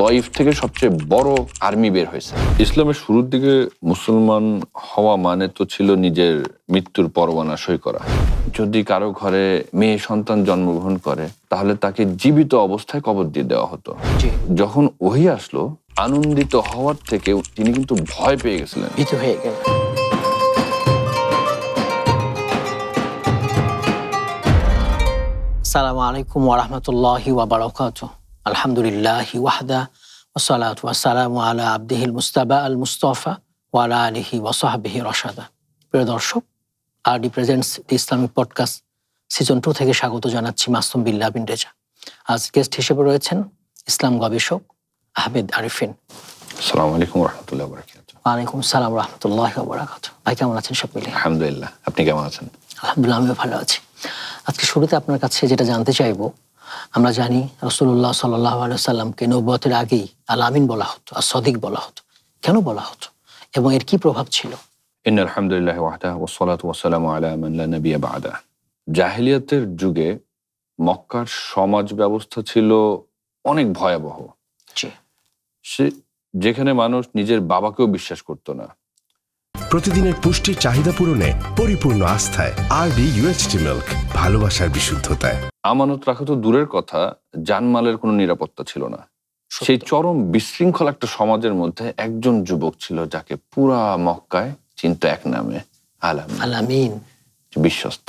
তয়েফ থেকে সবচেয়ে বড় আর্মি বের হয়েছে। ইসলামের শুরুর দিকে মুসলমান হওয়া মানে তো ছিল নিজের মৃত্যুর পরোয়ানা সই করা। যদি কারো ঘরে মেয়ে সন্তান জন্মগ্রহণ করে তাহলে তাকে জীবিত অবস্থায় কবর দিয়ে দেওয়া হতো। যখন ওহী আসলো, আনন্দিত হওয়ার থেকে তিনি কিন্তু ভয় পেয়ে গেছিলেন, ভীত হয়ে গেল। আসসালামু আলাইকুম ওয়া রাহমাতুল্লাহি ওয়া বারাকাতুহু। আলহামদুলিল্লাহি ওয়াহদা ওয়াসসালাতু ওয়াসসালামু আলা আবদিহিল মুস্তাবা আল মুস্তাফা ওয়া আলা আলিহি ওয়া সাহবিহি রাশাদা। প্রিয় দর্শক, আরডি প্রেজেন্টস দি ইসলামিক পডকাস্ট সিজন 2 থেকে স্বাগত জানাচ্ছি মাসুম বিল্লাহ বিন রেজা। আজ গেস্ট হিসেবে রয়েছেন ইসলাম গবেষক আহমেদ আরিফিন। আসসালামু আলাইকুম ওয়া রাহমাতুল্লাহি ওয়া বারাকাতুহু। ওয়ালাইকুম আসসালাম ওয়া রাহমাতুল্লাহি ওয়া বারাকাতুহু। ভাই কেমন আছেন সব মিলিয়ে? আলহামদুলিল্লাহ, আপনি কেমন আছেন? আলহামদুলিল্লাহ, আমিও ভালো আছি। আজকে শুরুতে আপনার কাছে যেটা জানতে চাইব, আমরা জানি রাসূলুল্লাহ সাল্লাল্লাহু আলাইহি ওয়াসাল্লামকে নবুয়তের আগেই আল আমিন বলা হতো, আর সদিক বলা হতো। কেন বলা হতো এবং এর কি প্রভাব ছিল? ইন্নাল হামদুলিল্লাহি ওয়াহদাহু ওয়াসসালাতু ওয়াসসালামু আলা মান লা নাবিয়্যা বা'দা। জাহেলিয়াতের যুগে মক্কার সমাজ ব্যবস্থা ছিল অনেক ভয়াবহ। জি। যেখানে মানুষ নিজের বাবাকেও বিশ্বাস করতো না। প্রতিদিনের পুষ্টির চাহিদা পূরণে পরিপূর্ণ আস্থায় আরডি ইউএচটি মিল্ক, ভালোবাসার বিশুদ্ধতায়। আমানত রাখা তো দূরের কথা, জানমালের কোনো নিরাপত্তা ছিল না। সেই চরম বিশৃঙ্খল একটা সমাজের মধ্যে একজন যুবক ছিল যাকে পুরা মক্কায় চিনতো এক নামে, আল আমিন, বিশ্বস্ত,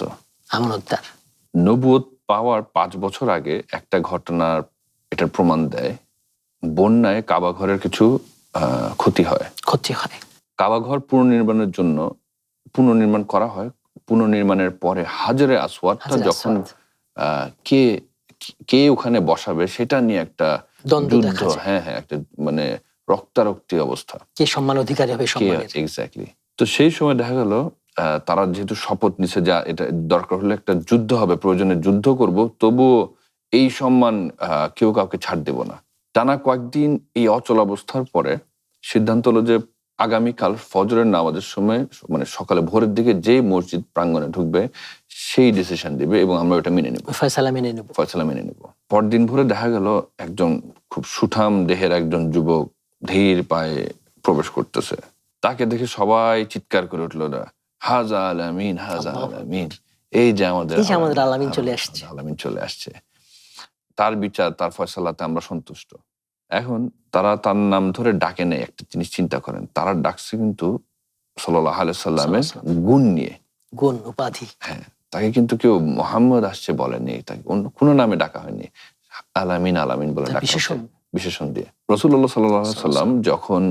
আমানতদার। নবুয়ত পাওয়ার 5 বছর আগে একটা ঘটনার এটার প্রমাণ দেয়। বন্যায় কাবা ঘরের কিছু ক্ষতি হয়। কাবা ঘর পুনর্নির্মাণ করা হয়। পুনর্নির্মাণের পরে হাজরে আসওয়াদটা যখন কে ওখানে বসাবে সেটা নিয়ে একটা যুদ্ধ, একটা মানে রক্তারক্তি অবস্থা, কে সম্মান অধিকারী হবে সম্মানের। এক্স্যাক্টলি। তো সেই সময় দেখা গেল তারা যেহেতু শপথ নিছে যা এটা দরকার হলে একটা যুদ্ধ হবে, প্রয়োজনে যুদ্ধ করব, তবুও এই সম্মান কেউ কাউকে ছাড় দেব না। টানা কয়েকদিন এই অচল অবস্থার পরে সিদ্ধান্ত হলো যে আগামীকাল ফজরের নামাজের সময়, মানে সকালে ভোরের দিকে যে মসজিদ প্রাঙ্গণে ঢুকবে সেই ডিসিশন দিবে এবং আমরা ওটা মেনে নেব, ফয়সালা মেনে নেব। পরদিন ভোরে দেখা গেল একজন খুব সুঠাম দেহের একজন যুবক ধীর পায়ে প্রবেশ করতেছে। তাকে দেখে সবাই চিৎকার করে উঠলো, হাজা আল আমিন, হাজা আল আমিন, এই যে আমাদের আলামিন চলে আসছে। তার বিচার, তার ফয়সালাতে আমরা সন্তুষ্ট। এখন তারা তার নাম ধরে ডাকে নেই। একটা জিনিস চিন্তা করেন, তারা ডাকছে কিন্তু সাল্লাল্লাহু আলাইহি সাল্লামের গুণ নিয়ে, গুণ উপাধি। হ্যাঁ, তাকে কিন্তু কেউ মোহাম্মদ আসছে বলেনি, তাকে অন্য কোনো নামে ডাকা হয়নি। আলামিন আলামিন বলে ডাকা হয়েছে, বিশেষণ দিয়ে। রাসূলুল্লাহ সাল্লাল্লাহু আলাইহি সাল্লাম যখন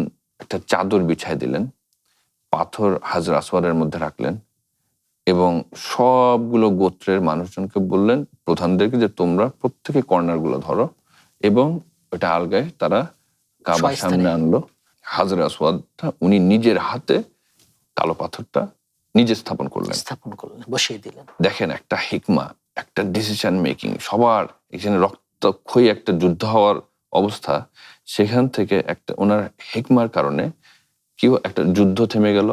একটা চাদর বিছায় দিলেন, পাথর হাজর আসওয়াদের মধ্যে রাখলেন এবং সবগুলো গোত্রের মানুষজনকে বললেন, প্রধানদেরকে, যে তোমরা প্রত্যেকে কর্নার গুলো ধরো, এবং ওটা আলগায় তারা কাবার সামনে আনলো। হাজরে আসওয়াদটা উনি নিজের হাতে কালো পাথরটা নিজে স্থাপন করলেন, বসিয়ে দিলেন। দেখেন একটা হিকমা, একটা ডিসিশন মেকিং। সবার এখানে রক্তক্ষয়ী একটা যুদ্ধ হওয়ার অবস্থা, সেখান থেকে একটা ওনার হিকমার কারণে কেউ একটা যুদ্ধ থেমে গেল,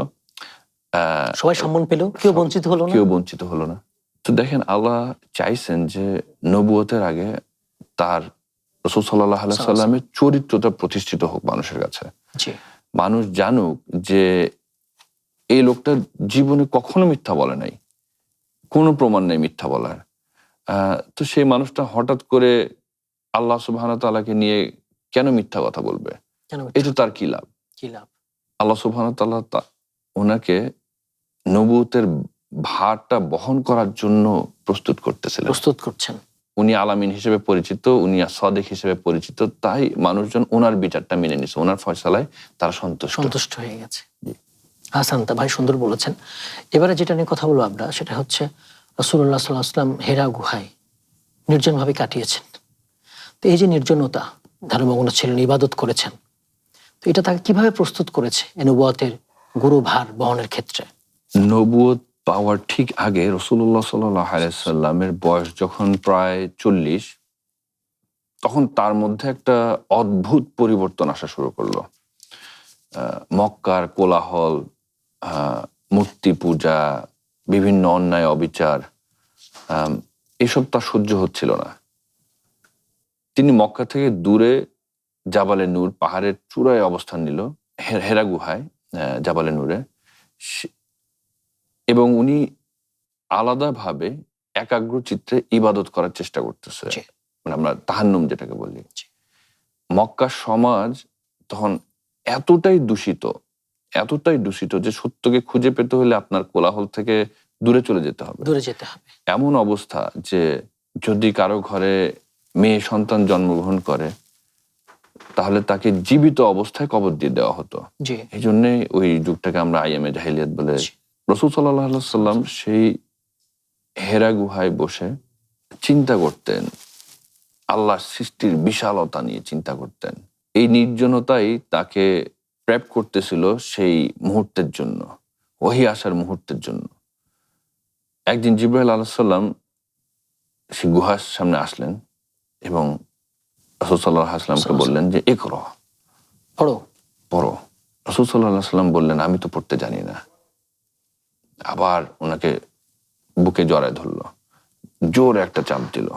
সবাই সম্মান পেল, কেউ বঞ্চিত হলো না। তো দেখেন, আল্লাহ চাইছেন যে নবুয়তের আগে তার রাসূল সাল্লাল্লাহু আলাইহি সাল্লামের চরিত্রটা প্রতিষ্ঠিত হোক মানুষের কাছে। মানুষ জানুক যে এই লোকটা জীবনে কখনো মিথ্যা বলে নাই, কোনো প্রমাণ নেই মিথ্যা বলার। তো সেই মানুষটা হঠাৎ করে আল্লাহ সুবহানাহু ওয়া তাআলাকে নিয়ে কেন মিথ্যা কথা বলবে? এটা তার কি লাভ? আল্লাহ সুবহানাহু ওয়া তাআলা ওনাকে নবুয়তের ভারটা বহন করার জন্য প্রস্তুত করছেন। উনি আলামিন হিসেবে পরিচিত, উনি সাদিক হিসেবে পরিচিত, তাই মানুষজন ওনার বিচারটা মেনে নিছে, ওনার ফয়সালায় তারা সন্তুষ্ট হয়ে গেছে। হাসান, তা ভাই সুন্দর বলেছেন। এবারে যেটা নিয়ে কথা বলবো আমরা, সেটা হচ্ছে রাসূলুল্লাহ সাল্লাল্লাহু আলাইহি ওয়াসাল্লাম হেরা গুহায় নির্জনভাবে কাটিয়েছেন। তো এই যে নির্জনতা, ধর্মমগ্ন ছিলেন, ইবাদত করেছেন, তো এটা তাকে কিভাবে প্রস্তুত করেছে নবুয়তের গুরুভার বহনের ক্ষেত্রে? নবুয়ত পাওয়ার ঠিক আগে রাসূলুল্লাহ সাল্লাল্লাহু আলাইহি সাল্লামের বয়স যখন প্রায় 40, তখন তার মধ্যে একটা অদ্ভুত পরিবর্তন আসা শুরু করলো। মক্কার কোলাহল, মূর্তি পূজা, বিভিন্ন অন্যায় অবিচার, এসব তার সহ্য হচ্ছিল না। তিনি মক্কা থেকে দূরে জাবালে নূর পাহাড়ের চূড়ায় অবস্থান নিল, হেরা গুহায়, জাবালে নূরে। এবং উনি আলাদাভাবে একাগ্র চিত্রে ইবাদত করার চেষ্টা করতেছে, মানে আমরা তাহান্নুম যেটাকে বলি। মক্কা সমাজ তখন এতটাই দূষিত যে সত্যকে খুঁজে পেতে হলে আপনার কোলাহল থেকে দূরে চলে যেতে হবে। এমন অবস্থা যে যদি কারো ঘরে মেয়ে সন্তান জন্মগ্রহণ করে তাহলে তাকে জীবিত অবস্থায় কবর দিয়ে দেওয়া হতো। এই জন্যে ওই যুগটাকে আমরা আইয়ামে জাহিলিয়াত বলে। রাসূল সাল্লাল্লাহু আলাইহি ওয়াসাল্লাম সেই হেরা গুহায় বসে চিন্তা করতেন, আল্লাহর সৃষ্টির বিশালতা নিয়ে চিন্তা করতেন। এই নির্জনতাই তাকে প্রেপ করতেছিল সেই মুহূর্তের জন্য, ওহী আসার মুহূর্তের জন্য। একদিন জিবরাইল আলাইহিস সালাম সেই গুহার সামনে আসলেন এবং রাসূল সাল্লাল্লাহু আলাইহি ওয়াসাল্লামকে বললেন যে ইকরা, পড়ো। রাসূল সাল্লাল্লাহু আলাইহি ওয়াসাল্লাম বললেন আমি তো পড়তে জানি না। আবার ওনাকে বুকে জড়ায় ধরলো, জোর একটা চাপ দিল,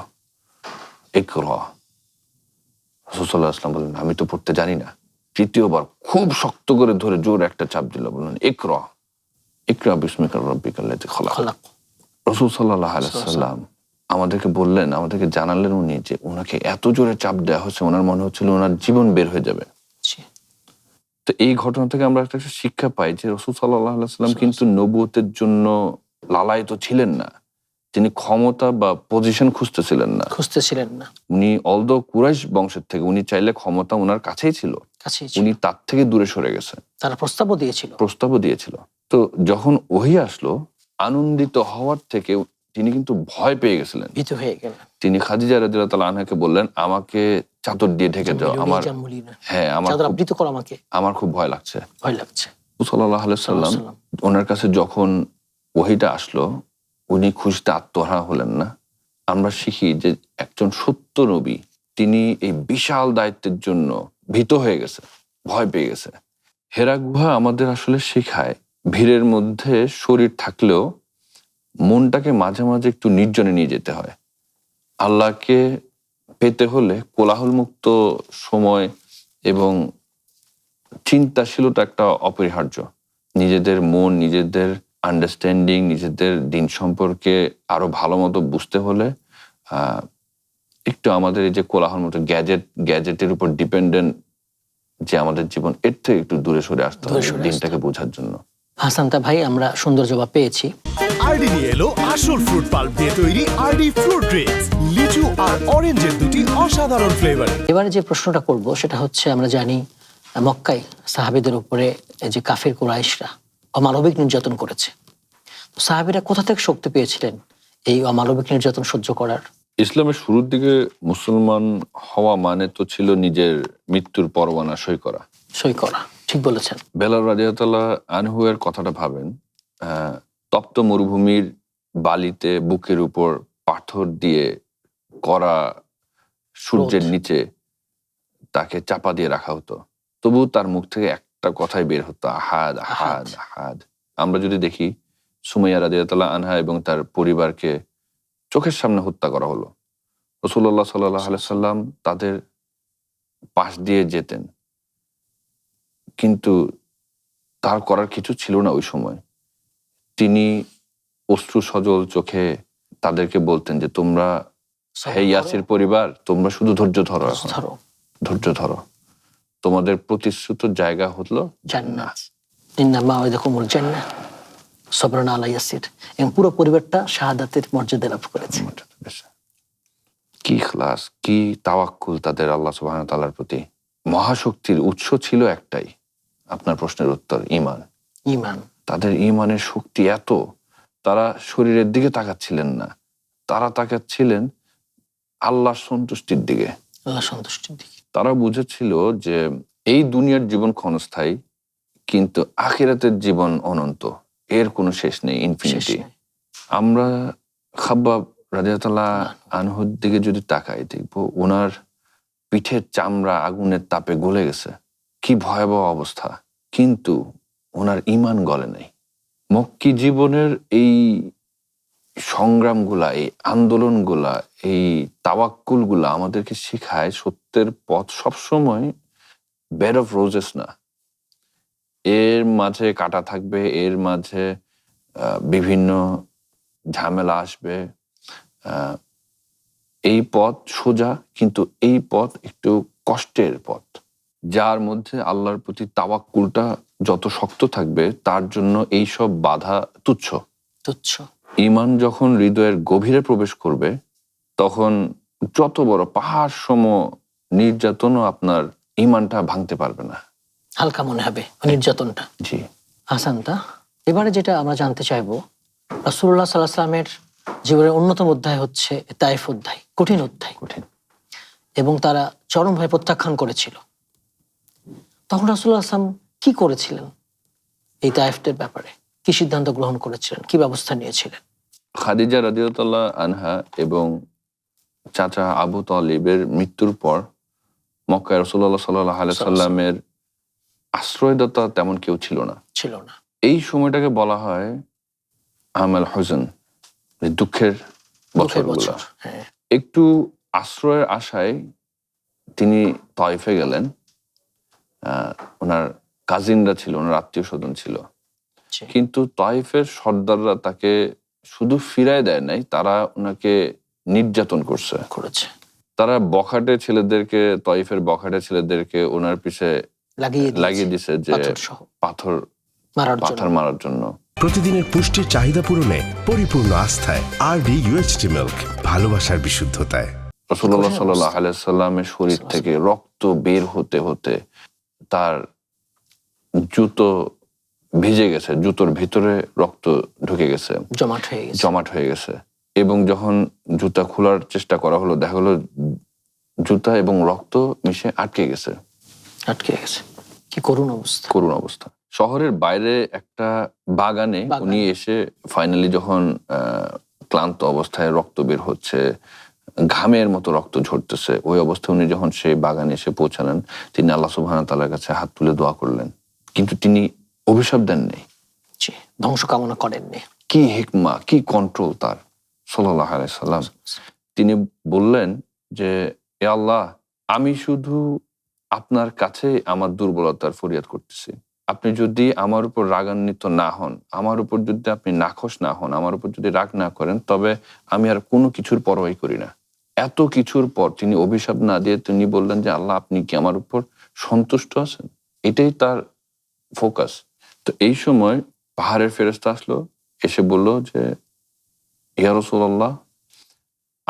ইকরা। রাসূল সাল্লাল্লাহু আলাইহি ওয়াসাল্লাম বললেন আমি তো পড়তে জানি না। তৃতীয়বার খুব শক্ত করে ধরে জোর একটা চাপ দিল, বললেন ইকরা বিসমিকা রাব্বিকাল্লাযী খালাক। রাসূল সাল্লাল্লাহু আলাইহি ওয়াসাল্লাম আমাদেরকে বললেন, আমাদেরকে জানালেন উনি যে ওনাকে এত জোরে চাপ দেওয়া হচ্ছে, ওনার মনে হচ্ছিল ওনার জীবন বের হয়ে যাবে। তো এই ঘটনা থেকে আমরা একটা শিক্ষা পাই যে রাসূল সাল্লাল্লাহু আলাইহি ওয়াসাল্লাম কিন্তু নবুয়তের জন্য লালায়িত ছিলেন না। তিনি ক্ষমতা বা পজিশন খুঁজতেছিলেন না। উনি অলদো কুরাইশ বংশের থেকে, উনি চাইলে ক্ষমতা ওনার কাছেই ছিল, উনি তার থেকে দূরে সরে গেছে। তারা প্রস্তাবও দিয়েছিল। তো যখন ওহী আসলো, আনন্দিত হওয়ার থেকে তিনি কিন্তু ভয় পেয়ে গেছিলেন, ভীত হয়ে গেলেন। তিনি খাদিজা রাদিয়াল্লাহু তাআলা আনহাকে বললেন আমাকে চাদর দিয়ে ঢেকে দাও, আমার খুব ভয় লাগছে। সাল্লাল্লাহু আলাইহি ওয়াসাল্লাম ওনার কাছে যখন ওহীটা আসলো, উনি খুশিতে আত্মহারা হলেন না। আমরা শিখি যে একজন সত্য নবী তিনি এই বিশাল দায়িত্বের জন্য ভীত হয়ে গেছে, ভয় পেয়ে গেছে। হেরা গুহা আমাদের আসলে শেখায় ভিড়ের মধ্যে শরীর থাকলেও মনটাকে মাঝে মাঝে একটু নির্জনে নিয়ে যেতে হয়। আল্লাহকে পেতে হলে কোলাহল মুক্ত সময় এবং চিন্তাশীলতা একটা অপরিহার্য। নিজেদের মন, নিজেদের আন্ডারস্ট্যান্ডিং, নিজেদের দিন সম্পর্কে আরো ভালো মতো বুঝতে হলে একটু আমাদের এই যে কোলাহল মতো গ্যাজেটের উপর ডিপেন্ডেন্ট যে আমাদের জীবন, এর থেকে একটু দূরে সরে আসতে হবে দিনটাকে বোঝার জন্য। হাসানতা ভাই, আমরা সুন্দর জবাব পেয়েছি। আরডি নিয়ে এলো আসল ফ্রুট পাল্প দিয়ে তৈরি আরডি ফ্রুট ড্রিঙ্কস, লিচু আর অরেঞ্জের দুটি অসাধারণ ফ্লেভার। এবারে যে প্রশ্নটা করব সেটা হচ্ছে, আমরা জানি মক্কায় সাহাবীদের উপরে যে কাফির কুরাইশরা অমানবিক নির্যাতন করেছে। সাহাবীরা কোথা থেকে শক্তি পেয়েছিলেন এই অমানবিক নির্যাতন সহ্য করার? ইসলামের শুরুর দিকে মুসলমান হওয়া মানে তো ছিল নিজের মৃত্যুর পরোয়ানা সই করা। ঠিক বলেছেন। বেলাল রাদিয়াল্লাহু আনহু এর কথাটা ভাবেন, তপ্ত মরুভূমির বালিতে বুকের উপর পাথর দিয়ে করা সূর্যের নিচে তাকে চাপা দিয়ে রাখা হতো, তবু তার মুখ থেকে একটা কথাই বের হতো, আহাদ আহাদ আহাদ। আমরা যদি দেখি সুমাইয়া রাদিয়াল্লাহু আনহা এবং তার পরিবারকে চোখের সামনে হত্যা করা হলো। রাসূলুল্লাহ সাল্লাল্লাহু আলাইহি সাল্লাম তাদের পাশ দিয়ে যেতেন, কিন্তু তার করার কিছু ছিল না ওই সময়। তিনি অশ্রু সজল চোখে তাদেরকে বলতেন যে তোমরা, হে ইয়াসির পরিবার, তোমরা শুধু ধৈর্য ধরো, তোমাদের প্রতিশ্রুত জায়গা হলো জান্নাত, ইন্নামা ওয়াদাকুমুল জান্নাহ সাবরান আলা ইয়াসির। এবং পুরো পরিবারটা শাহাদাতের মর্যাদা লাভ করেছে। কি ইখলাস, কি তাওয়াক্কুল তাদের আল্লাহ সুবহানাহু ওয়া তাআলার প্রতি। মহাশক্তির উৎস ছিল একটাই, আপনার প্রশ্নের উত্তর, ঈমান। তাদের ঈমানের শক্তি এত, তারা শরীরের দিকে তাকাচ্ছিলেন না, তারা তাকাচ্ছিলেন আল্লাহর সন্তুষ্টির দিকে। তারা বুঝেছিল যে এই দুনিয়ার জীবন ক্ষণস্থায়ী, কিন্তু আখিরাতের জীবন অনন্ত, এর কোনো শেষ নেই, ইনফিনিটি। আমরা খাব্বাব রাদিয়াল্লাহু আনহুর দিকে যদি তাকাই, দেখবো ওনার পিঠের চামড়া আগুনের তাপে গলে গেছে, কি ভয়াবহ অবস্থা, কিন্তু ওনার ঈমান গলে নাই। মক্কি জীবনের এই সংগ্রামগুলা, এই আন্দোলনগুলা, এই তাওয়াক্কুলগুলা আমাদেরকে শিখায় সত্যের পথ সবসময় বেড অফ রোজেস না। এর মাঝে কাঁটা থাকবে, এর মাঝে বিভিন্ন ঝামেলা আসবে। এই পথ সোজা, কিন্তু এই পথ একটু কষ্টের পথ। যার মধ্যে আল্লাহর প্রতি তাওয়াক্কুলটা যত শক্ত থাকবে, তার জন্য এই সব বাধা তুচ্ছ। ঈমান যখন হৃদয়ের গভীরে প্রবেশ করবে, তখন যত বড় পাহাড় সম নির্যাতনও আপনার ঈমানটা ভাঙতে পারবে না, হালকা মনে হবে নির্যাতনটা। জি। হাসানতা, এবারে যেটা আমরা জানতে চাইবো, রাসূলুল্লাহ সাল্লাল্লাহু আলাইহি ওয়াসাল্লামের জীবনের অন্যতম অধ্যায় হচ্ছে তায়েফ অধ্যায়, কঠিন অধ্যায়। এবং তারা চরমভাবে প্রত্যাখ্যান করেছিল। তখন রাসূলুল্লাহ সাল্লাল্লাহু আলাইহি ওয়াসাল্লাম কি করেছিলেন? এই তায়েফের ব্যাপারে কি সিদ্ধান্ত গ্রহণ করেছিলেন, কি ব্যবস্থা নিয়েছিলেন? খাদিজা রাদিয়াল্লাহু আনহা এবং চাচা আবু তালিবের মৃত্যুর পর মক্কায় রাসূলুল্লাহ সাল্লাল্লাহু আলাইহি ওয়াসাল্লামের আশ্রয়দাতা তেমন কেউ ছিল না। এই সময়টাকে বলা হয় আমাল হুজন, দুঃখের বছরগুলো। একটু আশ্রয়ের আশায় তিনি তায়েফে গেলেন। ওনার কাজিনরা ছিল, ওনার আত্মীয় স্বজন ছিল। কিন্তু তায়েফের সর্দাররা তাকে শুধু ফিরায় দেয় নাই, তারা ওনাকে নির্যাতন করেছে। তারা বখাটে ছেলেদেরকে, তায়েফের বখাটে ছেলেদেরকে ওনার পিছে লাগিয়ে দিছে যে পাথর মারার জন্য। প্রতিদিনের পুষ্টির চাহিদা পূরণে পরিপূর্ণ আস্থায় আরডি ইউএইচটি মিল্ক, ভালোবাসার বিশুদ্ধতায়। রাসূলুল্লাহ সাল্লাল্লাহু আলাইহি ওয়াসাল্লামের শরীর থেকে রক্ত বের হতে হতে তার জুতো ভিজে গেছে, জুতোর ভিতরে রক্ত ঢুকে গেছে, জমাট হয়ে গেছে। এবং যখন জুতা খোলার চেষ্টা করা হলো, দেখা হলো জুতা এবং রক্ত মিশে আটকে গেছে। কি করুণ অবস্থা। শহরের বাইরে একটা বাগানে উনি এসে ফাইনালি যখন ক্লান্ত অবস্থায়, রক্ত বের হচ্ছে, ঘামের মতো রক্ত ঝরতেছে, ওই অবস্থায় উনি যখন সেই বাগানে এসে পৌঁছালেন, তিনি আল্লাহ সুবহানাহু ওয়া তাআলার কাছে হাত তুলে দোয়া করলেন। কিন্তু তিনি অভিশাপ দেননি, ধ্বংস কামনা করেননি। কি হিকমা, কি কন্ট্রোল তার, সাল্লাল্লাহু আলাইহি সাল্লাম। তিনি বললেন যে, এ আল্লাহ, আমি শুধু আপনার কাছে আমার দুর্বলতার ফরিয়াদ করতেছি। আপনি যদি আমার উপর রাগান্বিত না হন, আমার উপর যদি আপনি নাখোশ না হন, আমার উপর যদি রাগ না করেন, তবে আমি আর কোনো কিছুর পরোয়াই করি না। এত কিছুর পর তিনি অভিশাপ না দিয়ে তিনি বললেন যে, আল্লাহ, আপনি কি আমার উপর সন্তুষ্ট আছেন? এটাই তার ফোকাস। তো এই সময় পাহাড়ের ফেরেশতা আসলো, এসে বলল যে, ইয়া রাসূলুল্লাহ,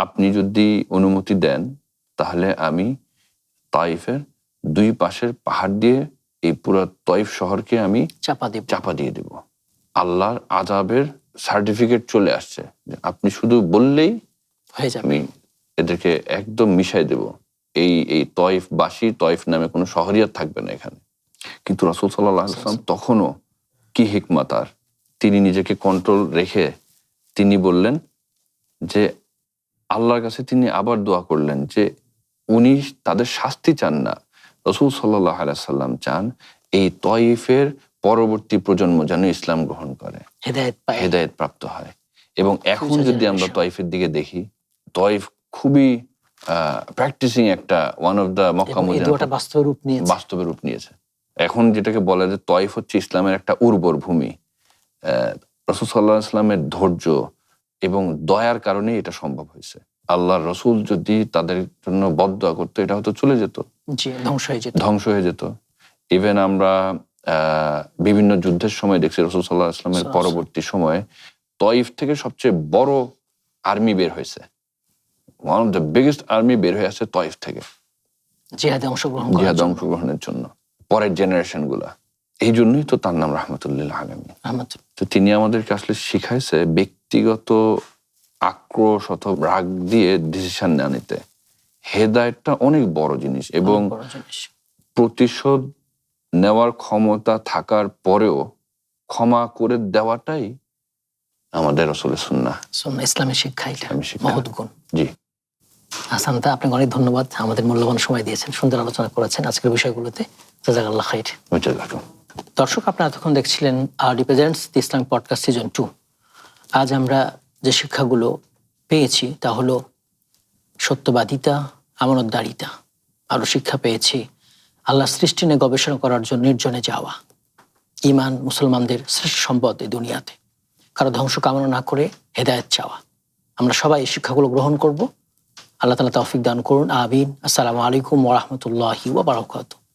আপনি যদি অনুমতি দেন, তাহলে আমি তায়েফের দুই পাশের পাহাড় দিয়ে এই পুরো তায়েফ শহরকে আমি চাপা দিয়ে দেব। আল্লাহর আযাবের সার্টিফিকেট চলে আসছে, আপনি শুধু বললেই আমি এদেরকে একদম মিশাই দেব। এই তায়েফবাসী, তায়েফ নামে কোনো শহরই আর থাকবে না এখানে। কিন্তু রাসূল সাল্লাল্লাহু আলাইহি ওয়াসাল্লাম তখনও কি হিকমা তার, তিনি নিজেকে কন্ট্রোল রেখে তিনি বললেন যে, আল্লাহর কাছে তিনি আবার দোয়া করলেন যে উনি তাদের শাস্তি চান না, রাসূল সাল্লাল্লাহু আলাইহি ওয়াসাল্লাম চান এই তায়েফের পরবর্তী প্রজন্ম যেন ইসলাম গ্রহণ করে, হেদায়েত প্রাপ্ত হয়। এবং এখন যদি আমরা তায়েফের দিকে দেখি, তায়েফ খুবই প্র্যাকটিসিং একটা one of the Mecca Medina বাস্তবে রূপ নিয়েছে। এখন যেটাকে বলে যে তায়েফ হচ্ছে ইসলামের একটা উর্বর ভূমি। রাসূল সাল্লাল্লাহু আলাইহি ওয়াসাল্লামের ধৈর্য এবং দয়ার কারণে এটা সম্ভব হয়েছে। আল্লাহর রাসূল যদি তাদের জন্য বদদোয়া করতো, এটা হয়তো চলে যেত, ধ্বংস হয়ে যেত। ইভেন আমরা বিভিন্ন যুদ্ধের সময় দেখছি রাসূল সাল্লাল্লাহু আলাইহি ওয়াসাল্লামের পরবর্তী সময়ে তায়েফ থেকে সবচেয়ে বড় আর্মি বের হয়েছে, one of the biggest army বের হয়ে আসছে তায়েফ থেকে, জিহাদে অংশগ্রহণের জন্য পরের জেনারেশন গুলা। এই জন্যই তো তার নাম রাহমাতুল আলামিন। তো তিনি আমাদেরকে আসলে শিখাইছে ব্যক্তিগত আক্রোশ অথবা রাগ দিয়ে ডিসিশন না নিতে। হেদায়েতটা অনেক বড় জিনিস, এবং প্রতিশোধ নেওয়ার ক্ষমতা থাকার পরেও ক্ষমা করে দেওয়াটাই আমাদের রাসূলের সুন্নাহ, ইসলামের শিক্ষা, এটা মহৎ গুণ। জি হাসানতা, আপনাকে অনেক ধন্যবাদ, আমাদের মূল্যবান সময় দিয়েছেন, সুন্দর আলোচনা করেছেন আজকের বিষয়গুলোতে। জাযাকাল্লাহ খাইর। দর্শক, আপনারা এতক্ষণ দেখছিলেন আরডি প্রেজেন্টস দি ইসলামিক পডকাস্ট সিজন 2। আজ আমরা যে শিক্ষাগুলো পেয়েছি তা হলো সত্যবাদিতা, আমানতদারিতা। আরও শিক্ষা পেয়েছি আল্লাহ সৃষ্টি নিয়ে গবেষণা করার জন্য নির্জনে যাওয়া। ঈমান মুসলমানদের শ্রেষ্ঠ সম্পদ এই দুনিয়াতে, কারো ধ্বংস কামনা না করে হেদায়েত চাওয়া। আমরা সবাই এই শিক্ষাগুলো গ্রহণ করব। আল্লাহ তাআলা তৌফিক দান করুন, আমিন। আসসালামু আলাইকুম ওয়া রাহমাতুল্লাহি ওয়া বারাকাতুহু।